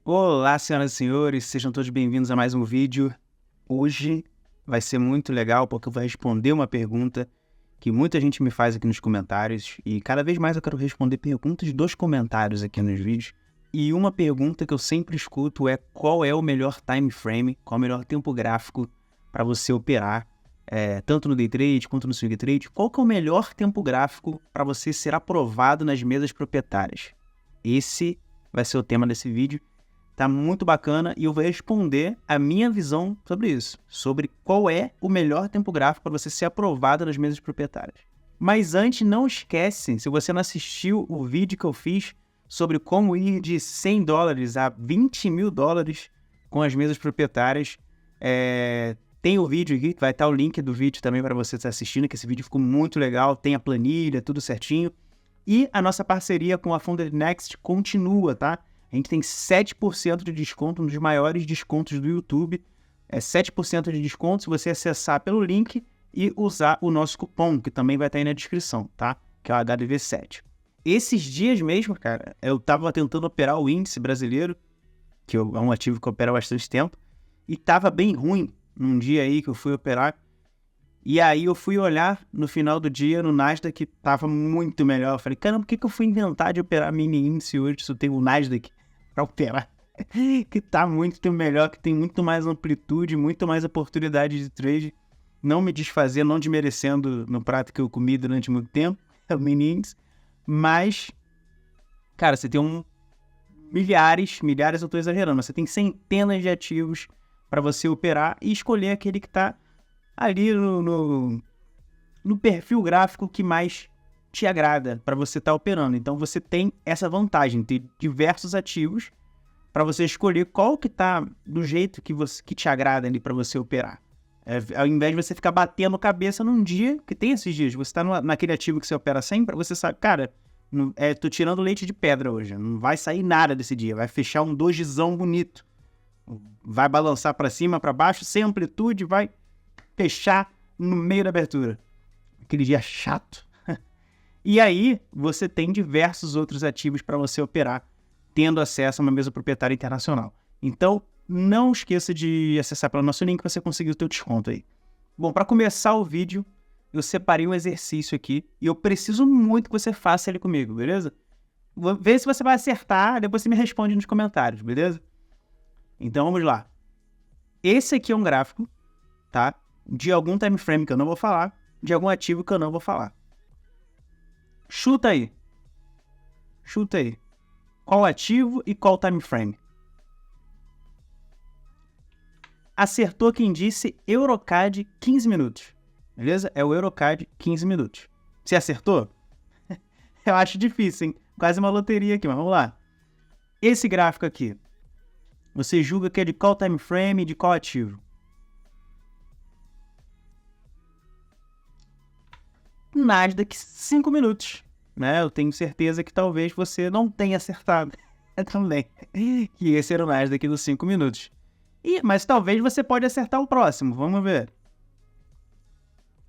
Olá, senhoras e senhores, sejam todos bem-vindos a mais um vídeo. Hoje vai ser muito legal porque eu vou responder uma pergunta que muita gente me faz aqui nos comentários e cada vez mais eu quero responder perguntas dos comentários aqui nos vídeos. E uma pergunta que eu sempre escuto é qual é o melhor time frame, qual é o melhor tempo gráfico para você operar, tanto no day trade quanto no swing trade. Qual que é o melhor tempo gráfico para você ser aprovado nas mesas proprietárias? Esse vai ser o tema desse vídeo. Tá muito bacana e eu vou responder a minha visão sobre isso, sobre qual é o melhor tempo gráfico para você ser aprovado nas mesas proprietárias. Mas antes, não esquece, se você não assistiu o vídeo que eu fiz sobre como ir de $100 a $20 mil com as mesas proprietárias, tem o vídeo aqui, vai estar o link do vídeo também para você estar assistindo, que esse vídeo ficou muito legal, tem a planilha, tudo certinho. E a nossa parceria com a Founded Next continua, tá? A gente tem 7% de desconto, um dos maiores descontos do YouTube. É 7% de desconto se você acessar pelo link e usar o nosso cupom, que também vai estar aí na descrição, tá? Que é o HDV7. Esses dias mesmo, cara, eu tava tentando operar o índice brasileiro, que é um ativo que eu opero há bastante tempo, e tava bem ruim num dia aí que eu fui operar. E aí eu fui olhar no final do dia no Nasdaq, tava muito melhor. Eu falei, caramba, por que eu fui inventar de operar mini índice hoje se eu tenho o Nasdaq para operar? Que tá muito melhor, que tem muito mais amplitude, muito mais oportunidade de trade. Não me desfazer, não desmerecendo no prato que eu comi durante muito tempo, é o mini índice. Mas, cara, você tem milhares eu tô exagerando, mas você tem centenas de ativos para você operar e escolher aquele que tá ali no perfil gráfico que mais te agrada para você estar operando. Então você tem essa vantagem, ter diversos ativos para você escolher qual que tá do jeito que te agrada ali para você operar. Ao invés de você ficar batendo cabeça num dia, que tem esses dias, você tá naquele ativo que você opera sempre, você sabe, cara, tô tirando leite de pedra hoje, não vai sair nada desse dia, vai fechar um dojizão bonito, vai balançar para cima, para baixo, sem amplitude, vai fechar no meio da abertura. Aquele dia chato. E aí, você tem diversos outros ativos para você operar, tendo acesso a uma mesa proprietária internacional. Então, não esqueça de acessar pelo nosso link para você conseguir o teu desconto aí. Bom, para começar o vídeo, eu separei um exercício aqui e eu preciso muito que você faça ele comigo, beleza? Vou ver se você vai acertar, depois você me responde nos comentários, beleza? Então, vamos lá. Esse aqui é um gráfico, tá? De algum time frame que eu não vou falar, de algum ativo que eu não vou falar. Chuta aí. Chuta aí. Qual ativo e qual time frame? Acertou quem disse Eurocad 15 minutos. Beleza? É o Eurocad 15 minutos. Você acertou? Eu acho difícil, hein? Quase uma loteria aqui, mas vamos lá. Esse gráfico aqui, você julga que é de qual time frame e de qual ativo? Nasdaq 5 minutos, né? Eu tenho certeza que talvez você não tenha acertado também, que esse era o Nasdaq dos 5 minutos. Mas talvez você pode acertar o próximo, vamos ver.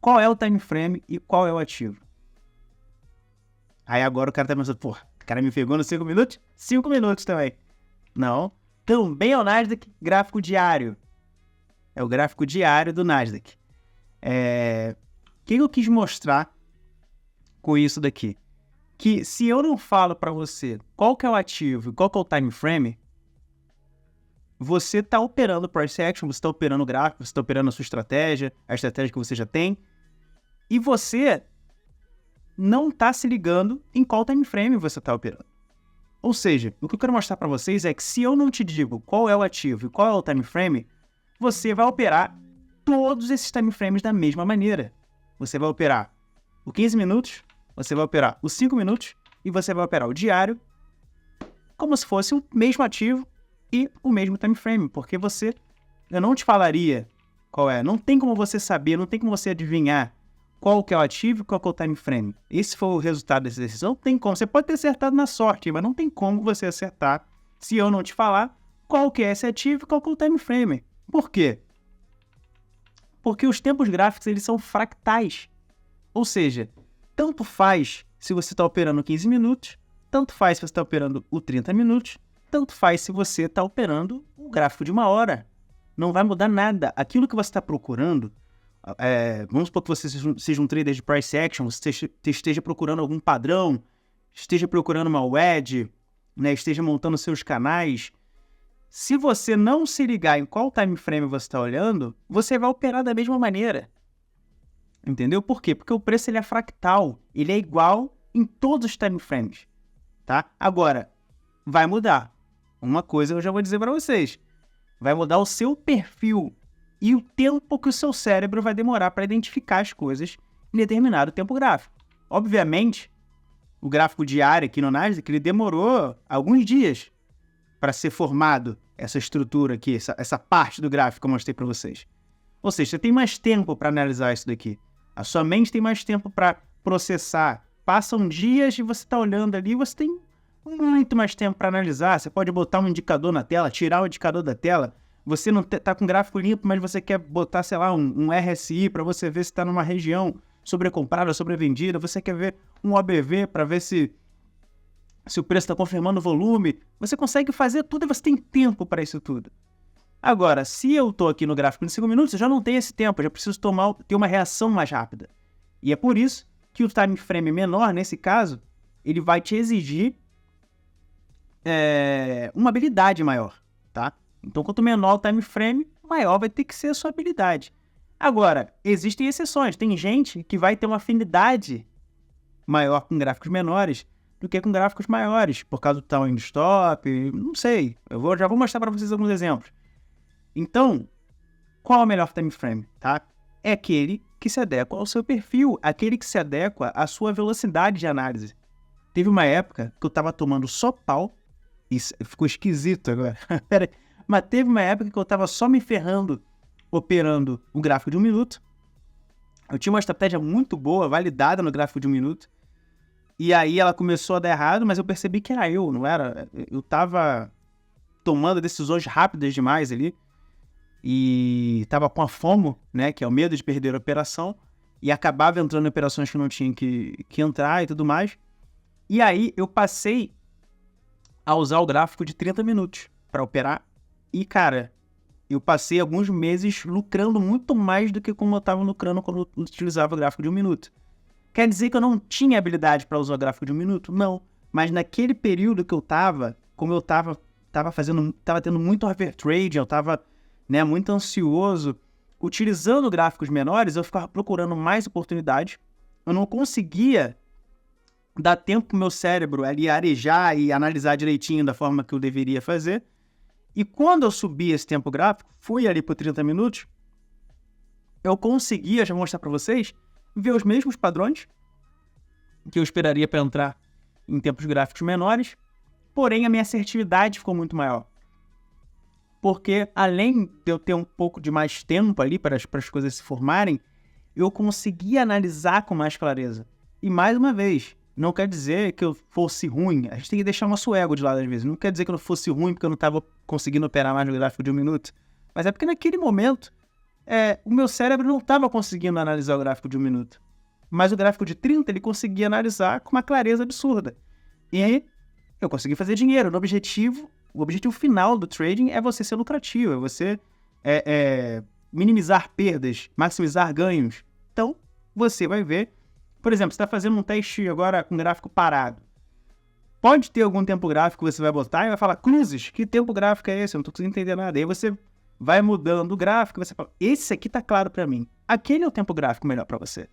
Qual é o time frame e qual é o ativo? Aí agora o cara tá pensando, pô, o cara me pegou nos 5 minutos? 5 minutos também. Não, também é o Nasdaq gráfico diário. É o gráfico diário do Nasdaq. O que eu quis mostrar com isso daqui? Que se eu não falo para você qual que é o ativo e qual que é o time frame, você está operando price action, você está operando o gráfico, você está operando a sua estratégia, a estratégia que você já tem, e você não está se ligando em qual time frame você está operando. Ou seja, o que eu quero mostrar para vocês é que se eu não te digo qual é o ativo e qual é o time frame, você vai operar todos esses time frames da mesma maneira. Você vai operar o 15 minutos, você vai operar os 5 minutos e você vai operar o diário como se fosse o mesmo ativo e o mesmo time frame, porque eu não te falaria qual é, não tem como você saber, não tem como você adivinhar qual que é o ativo e qual que é o time frame. Esse foi o resultado dessa decisão, não tem como, você pode ter acertado na sorte, mas não tem como você acertar se eu não te falar qual que é esse ativo e qual que é o time frame. Por quê? Porque os tempos gráficos, eles são fractais. Ou seja, tanto faz se você está operando 15 minutos, tanto faz se você está operando o 30 minutos, tanto faz se você está operando um gráfico de 1 hora. Não vai mudar nada. Aquilo que você está procurando, vamos supor que você seja um trader de price action, você esteja procurando algum padrão, esteja procurando uma wedge, né, esteja montando seus canais. Se você não se ligar em qual time frame você está olhando, você vai operar da mesma maneira. Entendeu? Por quê? Porque o preço ele é fractal. Ele é igual em todos os time frames. Tá? Agora, vai mudar. Uma coisa eu já vou dizer para vocês. Vai mudar o seu perfil e o tempo que o seu cérebro vai demorar para identificar as coisas em determinado tempo gráfico. Obviamente, o gráfico diário aqui no Nasdaq, ele demorou alguns dias para ser formado, essa estrutura aqui, essa parte do gráfico que eu mostrei para vocês. Ou seja, você tem mais tempo para analisar isso daqui. A sua mente tem mais tempo para processar. Passam dias e você está olhando ali, você tem muito mais tempo para analisar. Você pode botar um indicador na tela, tirar o indicador da tela. Você não está com gráfico limpo, mas você quer botar, sei lá, um RSI para você ver se está numa região sobrecomprada, sobrevendida. Você quer ver um OBV para ver se o preço está confirmando o volume. Você consegue fazer tudo e você tem tempo para isso tudo. Agora, se eu estou aqui no gráfico de 5 minutos, eu já não tenho esse tempo, eu já preciso ter uma reação mais rápida. E é por isso que o time frame menor, nesse caso, ele vai te exigir uma habilidade maior, tá? Então, quanto menor o time frame, maior vai ter que ser a sua habilidade. Agora, existem exceções. Tem gente que vai ter uma afinidade maior com gráficos menores do que com gráficos maiores, por causa do time stop, não sei. Já vou mostrar para vocês alguns exemplos. Então, qual é o melhor time frame, tá? É aquele que se adequa ao seu perfil, aquele que se adequa à sua velocidade de análise. Teve uma época que eu tava tomando só pau, isso ficou esquisito agora, mas teve uma época que eu tava só me ferrando, operando o gráfico de 1 minuto. Eu tinha uma estratégia muito boa, validada no gráfico de 1 minuto, e aí ela começou a dar errado, mas eu percebi que era eu, não era? Eu tava tomando decisões rápidas demais ali, e tava com a FOMO, né, que é o medo de perder a operação, e acabava entrando em operações que não tinha que entrar e tudo mais. E aí eu passei a usar o gráfico de 30 minutos para operar, e cara, eu passei alguns meses lucrando muito mais do que como eu estava lucrando quando eu utilizava o gráfico de 1 minuto. Quer dizer que eu não tinha habilidade para usar o gráfico de 1 minuto? Não. Mas naquele período que eu tava, como eu tava tendo muito overtrade, eu tava, né, muito ansioso, utilizando gráficos menores, eu ficava procurando mais oportunidades, eu não conseguia dar tempo pro meu cérebro ali arejar e analisar direitinho da forma que eu deveria fazer. E quando eu subi esse tempo gráfico, fui ali por 30 minutos, eu conseguia, já vou mostrar para vocês, ver os mesmos padrões que eu esperaria para entrar em tempos gráficos menores, porém a minha assertividade ficou muito maior. Porque além de eu ter um pouco de mais tempo ali para as coisas se formarem, eu conseguia analisar com mais clareza. E mais uma vez, não quer dizer que eu fosse ruim. A gente tem que deixar o nosso ego de lado às vezes. Não quer dizer que eu não fosse ruim porque eu não estava conseguindo operar mais no gráfico de 1 minuto. Mas é porque naquele momento, o meu cérebro não estava conseguindo analisar o gráfico de 1 minuto. Mas o gráfico de 30 ele conseguia analisar com uma clareza absurda. E aí, eu consegui fazer dinheiro. O objetivo final do trading é você ser lucrativo, é você minimizar perdas, maximizar ganhos. Então, você vai ver, por exemplo, você está fazendo um teste agora com gráfico parado. Pode ter algum tempo gráfico que você vai botar e vai falar, Cruzes, que tempo gráfico é esse? Eu não estou conseguindo entender nada. Aí você vai mudando o gráfico e você fala, esse aqui está claro para mim. Aquele é o tempo gráfico melhor para você.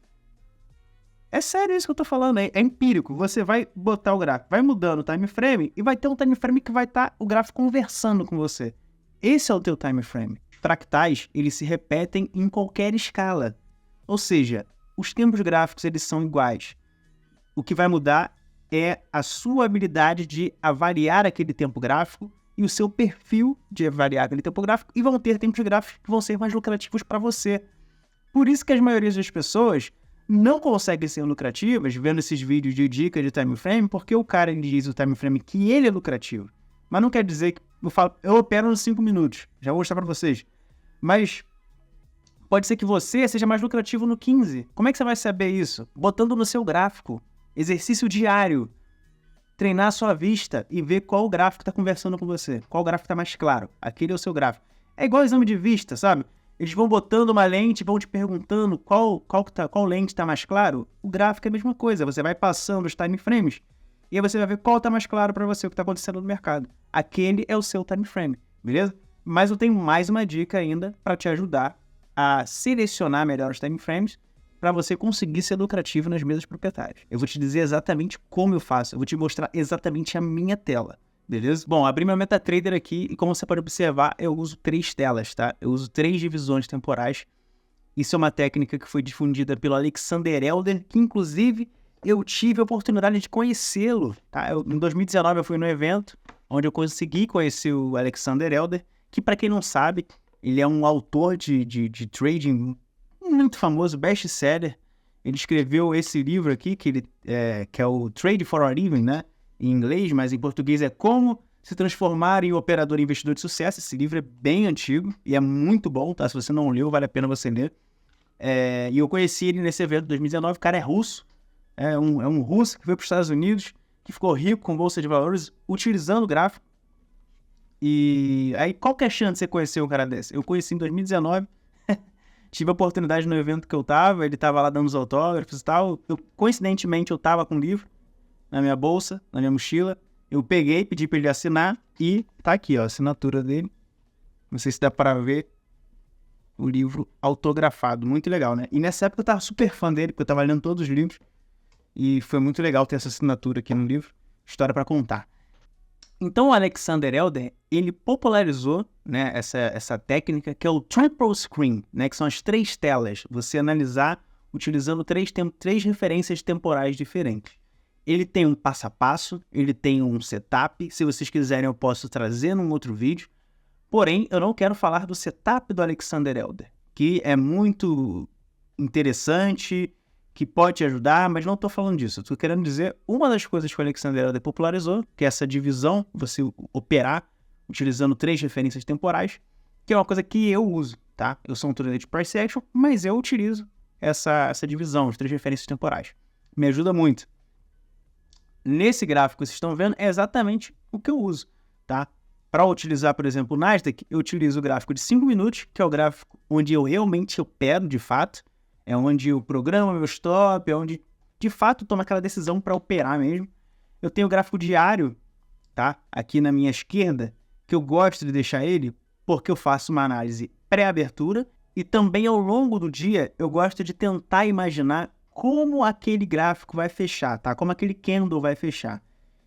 É sério isso que eu tô falando, é empírico. Você vai botar o gráfico, vai mudando o time frame e vai ter um time frame que vai estar o gráfico conversando com você. Esse é o teu time frame. Fractais, eles se repetem em qualquer escala. Ou seja, os tempos gráficos eles são iguais. O que vai mudar é a sua habilidade de avaliar aquele tempo gráfico e o seu perfil de avaliar aquele tempo gráfico, e vão ter tempos gráficos que vão ser mais lucrativos para você. Por isso que as maioria das pessoas não conseguem ser lucrativas vendo esses vídeos de dica de time frame, porque o cara ele diz o time frame que ele é lucrativo. Mas não quer dizer que eu opero nos 5 minutos. Já vou mostrar para vocês. Mas pode ser que você seja mais lucrativo no 15. Como é que você vai saber isso? Botando no seu gráfico. Exercício diário. treinar a sua vista e ver qual gráfico está conversando com você, qual gráfico está mais claro. Aquele é o seu gráfico. É igual exame de vista, sabe? Eles vão botando uma lente, vão te perguntando qual lente está mais claro. O gráfico é a mesma coisa, você vai passando os time frames e aí você vai ver qual está mais claro para você, o que está acontecendo no mercado. Aquele é o seu time frame, beleza? Mas eu tenho mais uma dica ainda para te ajudar a selecionar melhor os time frames para você conseguir ser lucrativo nas mesas proprietárias. Eu vou te dizer exatamente como eu faço, eu vou te mostrar exatamente a minha tela, beleza? Bom, abri meu MetaTrader aqui e como você pode observar, eu uso 3 telas, tá? Eu uso 3 divisões temporais. Isso é uma técnica que foi difundida pelo Alexander Elder, que inclusive eu tive a oportunidade de conhecê-lo, tá? Em 2019 eu fui no evento onde eu consegui conhecer o Alexander Elder, que para quem não sabe, ele é um autor de trading muito famoso, best-seller. Ele escreveu esse livro aqui, que é o Trade for a Living, né? Em inglês, mas em português é Como se Transformar em Operador e Investidor de Sucesso. Esse livro é bem antigo e é muito bom, tá? Se você não leu, vale a pena você ler. E eu conheci ele nesse evento de 2019, o cara é russo, é um russo que veio para os Estados Unidos, que ficou rico com bolsa de valores, utilizando o gráfico. E aí, qual que é a chance de você conhecer um cara desse? Eu conheci em 2019, tive a oportunidade no evento que eu tava, ele tava lá dando os autógrafos e tal. Coincidentemente, eu tava com um livro na minha bolsa, na minha mochila. Eu peguei, pedi pra ele assinar e tá aqui, ó, a assinatura dele. Não sei se dá para ver o livro autografado, muito legal, né? E nessa época eu tava super fã dele, porque eu tava lendo todos os livros. E foi muito legal ter essa assinatura aqui no livro. História para contar. Então o Alexander Elder, ele popularizou, né, essa técnica que é o triple screen, né, que são as 3 telas. Você analisar utilizando 3 referências temporais diferentes. Ele tem um passo a passo, ele tem um setup. Se vocês quiserem eu posso trazer num outro vídeo. Porém, eu não quero falar do setup do Alexander Elder, que é muito interessante, que pode te ajudar, mas não estou falando disso. Eu estou querendo dizer uma das coisas que o Alexander Elder popularizou, que é essa divisão, você operar utilizando 3 referências temporais, que é uma coisa que eu uso, tá? Eu sou um trader de price action, mas eu utilizo essa divisão, as 3 referências temporais. Me ajuda muito. Nesse gráfico que vocês estão vendo, é exatamente o que eu uso, tá? Para utilizar, por exemplo, o Nasdaq, eu utilizo o gráfico de 5 minutos, que é o gráfico onde eu realmente opero de fato, é onde eu programo meu stop, é onde de fato tomo aquela decisão para operar mesmo. Eu tenho o gráfico diário, tá? Aqui na minha esquerda, que eu gosto de deixar ele porque eu faço uma análise pré-abertura e também ao longo do dia eu gosto de tentar imaginar como aquele gráfico vai fechar, tá? Como aquele candle vai fechar.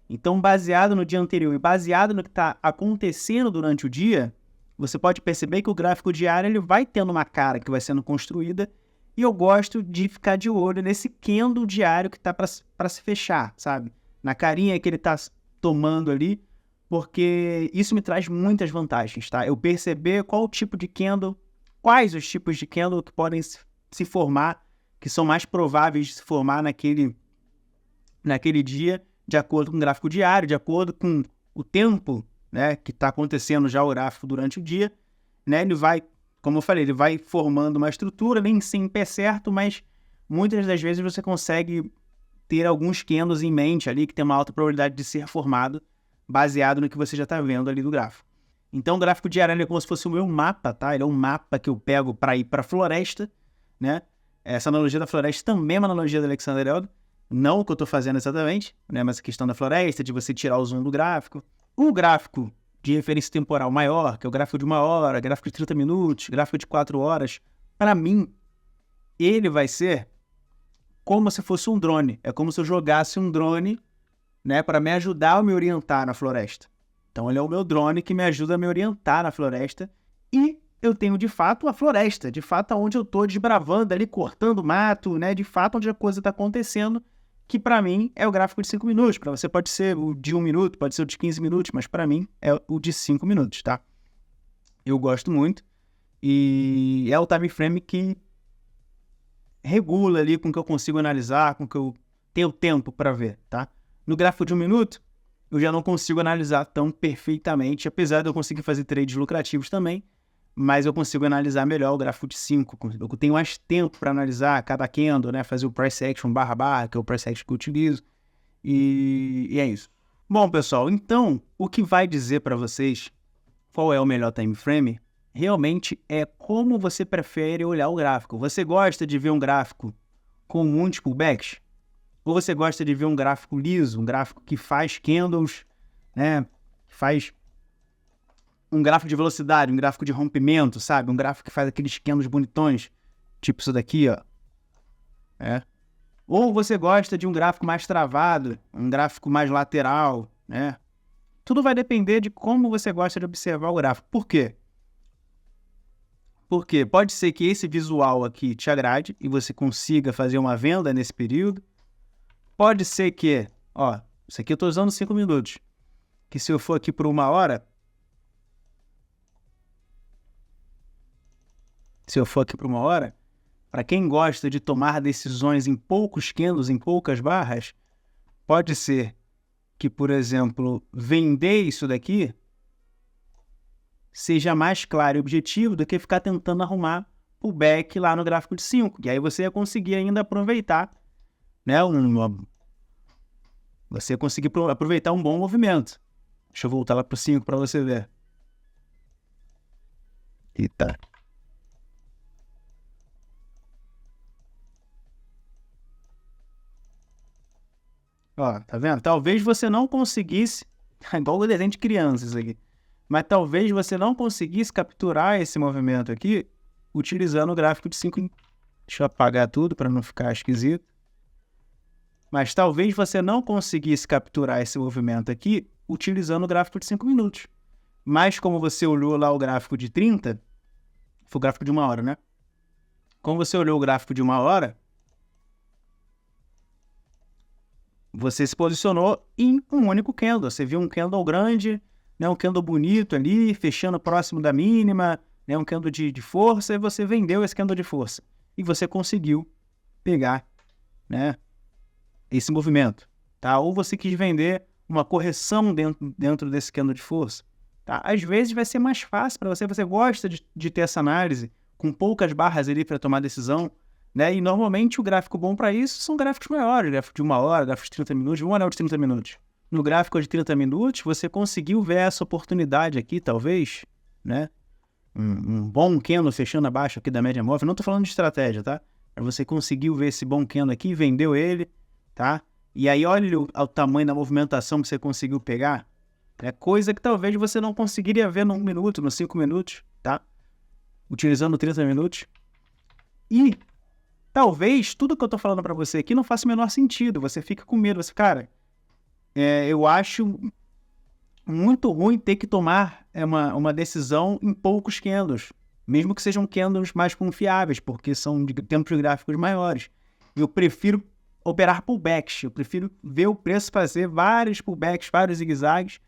Então, baseado no dia anterior e baseado no que está acontecendo durante o dia, você pode perceber que o gráfico diário ele vai tendo uma cara que vai sendo construída e eu gosto de ficar de olho nesse candle diário que está para se fechar, sabe? Na carinha que ele está tomando ali, porque isso me traz muitas vantagens, tá? Eu perceber qual o tipo de candle, quais os tipos de candle que podem se formar, que são mais prováveis de se formar naquele dia, de acordo com o gráfico diário, de acordo com o tempo, né, que está acontecendo já o gráfico durante o dia, né? Ele vai, como eu falei, ele vai formando uma estrutura, nem sempre é certo, mas muitas das vezes você consegue ter alguns candles em mente ali que tem uma alta probabilidade de ser formado baseado no que você já está vendo ali do gráfico. Então o gráfico diário é como se fosse o meu mapa, tá? Ele é um mapa que eu pego para ir para a floresta, né? Essa analogia da floresta também é uma analogia do Alexander Elder, não o que eu estou fazendo exatamente, né? Mas a questão da floresta, de você tirar o zoom do gráfico. O gráfico de referência temporal maior, que é o gráfico de 1 hora, gráfico de 30 minutos, gráfico de 4 horas, para mim, ele vai ser como se fosse um drone. É como se eu jogasse um drone, né, para me ajudar a me orientar na floresta. Então ele é o meu drone que me ajuda a me orientar na floresta e eu tenho de fato a floresta, de fato onde eu estou desbravando ali, cortando mato, né, de fato onde a coisa está acontecendo, que para mim é o gráfico de 5 minutos. Para você pode ser o de 1 minuto, pode ser o de 15 minutos, mas para mim é o de 5 minutos, tá? Eu gosto muito e é o time frame que regula ali com que eu consigo analisar, com que eu tenho tempo para ver, tá? No gráfico de 1 minuto, eu já não consigo analisar tão perfeitamente, apesar de eu conseguir fazer trades lucrativos também, mas eu consigo analisar melhor o gráfico de 5. Eu tenho mais tempo para analisar cada candle, né? Fazer o price action barra, que é o price action que eu utilizo. E é isso. Bom, pessoal, então o que vai dizer para vocês qual é o melhor time frame realmente é como você prefere olhar o gráfico. Você gosta de ver um gráfico com muitos pullbacks? Ou você gosta de ver um gráfico liso, um gráfico que faz candles, né? Faz um gráfico de velocidade, um gráfico de rompimento, sabe? Um gráfico que faz aqueles candles bonitões, tipo isso daqui, ó. Ou você gosta de um gráfico mais travado, um gráfico mais lateral, né? Tudo vai depender de como você gosta de observar o gráfico. Por quê? Porque pode ser que esse visual aqui te agrade e você consiga fazer uma venda nesse período. Pode ser que, ó, isso aqui eu estou usando 5 minutos, que se eu for aqui por 1 hora, para quem gosta de tomar decisões em poucos candles, em poucas barras, pode ser que, por exemplo, vender isso daqui seja mais claro e objetivo do que ficar tentando arrumar o back lá no gráfico de 5. E aí você ia conseguir ainda aproveitar, né? Você ia conseguir aproveitar um bom movimento. Deixa eu voltar lá para o 5 para você ver. Eita. Ó, tá vendo? Talvez você não conseguisse, igual o desenho de crianças aqui, mas talvez você não conseguisse capturar esse movimento aqui utilizando o gráfico de 5. Deixa eu apagar tudo para não ficar esquisito. Mas talvez você não conseguisse capturar esse movimento aqui utilizando o gráfico de 5 minutos. Mas como você olhou lá o gráfico de 30, foi o gráfico de 1 hora, né? Como você olhou o gráfico de 1 hora, você se posicionou em um único candle. Você viu um candle grande, né, um candle bonito ali, fechando próximo da mínima, né, um candle de força, e você vendeu esse candle de força. E você conseguiu pegar, né, esse movimento. Tá? Ou você quis vender uma correção dentro desse candle de força. Tá? Às vezes vai ser mais fácil para você. Você gosta de ter essa análise com poucas barras ali para tomar decisão. Né? E normalmente o gráfico bom para isso são gráficos maiores, gráfico de 1 hora, gráfico de 30 minutos, um anel de 30 minutos. No gráfico de 30 minutos, você conseguiu ver essa oportunidade aqui, talvez, né? Um bom candle fechando abaixo aqui da média móvel. Não estou falando de estratégia, tá? Mas você conseguiu ver esse bom candle aqui, vendeu ele, tá? E aí olha o tamanho da movimentação que você conseguiu pegar. É coisa que talvez você não conseguiria ver no 1 minuto, nos 5 minutos, tá? Utilizando 30 minutos. E talvez tudo que eu tô falando para você aqui não faça o menor sentido. Você fica com medo. Você, cara, eu acho muito ruim ter que tomar uma decisão em poucos candles. Mesmo que sejam candles mais confiáveis, porque são de tempos gráficos maiores. Eu prefiro operar pullbacks. Eu prefiro ver o preço fazer vários pullbacks, vários zigue-zagues,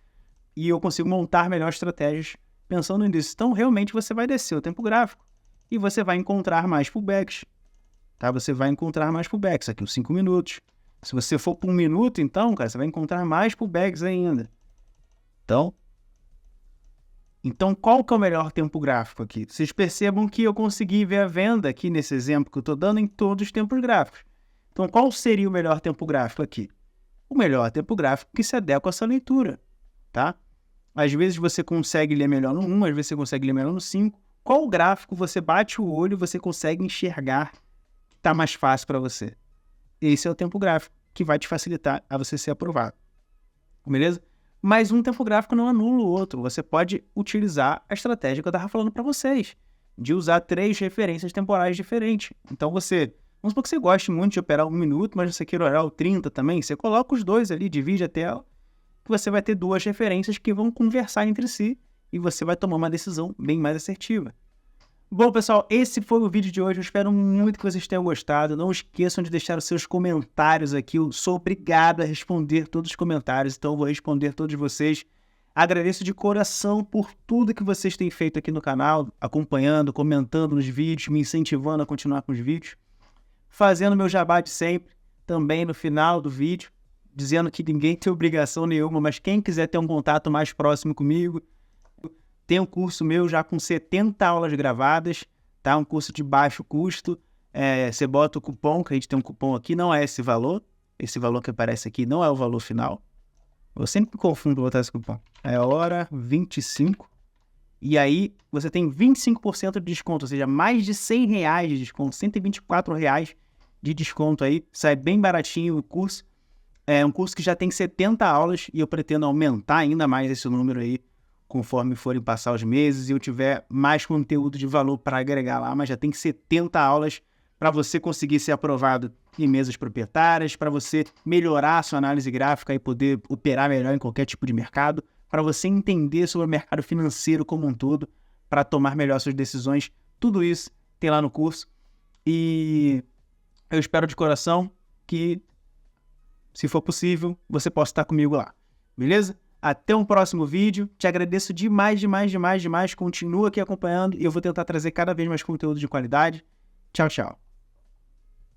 e eu consigo montar melhores estratégias pensando nisso. Então, realmente, você vai descer o tempo gráfico e você vai encontrar mais pullbacks. Tá? Você vai encontrar mais pullbacks aqui, os 5 minutos. Se você for por 1 minuto, então, cara, você vai encontrar mais pullbacks ainda. Então, qual que é o melhor tempo gráfico aqui? Vocês percebam que eu consegui ver a venda aqui nesse exemplo que eu estou dando em todos os tempos gráficos. Então, qual seria o melhor tempo gráfico aqui? O melhor tempo gráfico que se adequa a essa leitura, tá? Às vezes você consegue ler melhor no 1, às vezes você consegue ler melhor no 5. Qual gráfico você bate o olho e você consegue enxergar que está mais fácil para você? Esse é o tempo gráfico que vai te facilitar a você ser aprovado. Beleza? Mas um tempo gráfico não anula o outro. Você pode utilizar a estratégia que eu estava falando para vocês, de usar 3 referências temporais diferentes. Então vamos supor que você goste muito de operar 1 minuto, mas você queira operar o 30 também, você coloca os dois ali, divide a tela, que você vai ter 2 referências que vão conversar entre si e você vai tomar uma decisão bem mais assertiva. Bom, pessoal, esse foi o vídeo de hoje. Eu espero muito que vocês tenham gostado. Não esqueçam de deixar os seus comentários aqui. Eu sou obrigado a responder todos os comentários, então eu vou responder todos vocês. Agradeço de coração por tudo que vocês têm feito aqui no canal, acompanhando, comentando nos vídeos, me incentivando a continuar com os vídeos. Fazendo meu jabá de sempre, também no final do vídeo, dizendo que ninguém tem obrigação nenhuma, mas quem quiser ter um contato mais próximo comigo, tem um curso meu já com 70 aulas gravadas, tá? Um curso de baixo custo. Você bota o cupom, que a gente tem um cupom aqui, não é esse valor que aparece aqui não é o valor final. Eu sempre me confundo botar esse cupom. É hora 25. E aí você tem 25% de desconto, ou seja, mais de R$100 de desconto, R$124 de desconto aí. Sai bem baratinho o curso. É um curso que já tem 70 aulas e eu pretendo aumentar ainda mais esse número aí conforme forem passar os meses e eu tiver mais conteúdo de valor para agregar lá, mas já tem 70 aulas para você conseguir ser aprovado em mesas proprietárias, para você melhorar a sua análise gráfica e poder operar melhor em qualquer tipo de mercado, para você entender sobre o mercado financeiro como um todo, para tomar melhor suas decisões. Tudo isso tem lá no curso e eu espero de coração que, se for possível, você possa estar comigo lá, beleza? Até um próximo vídeo, te agradeço demais, continua aqui acompanhando e eu vou tentar trazer cada vez mais conteúdo de qualidade. Tchau, tchau.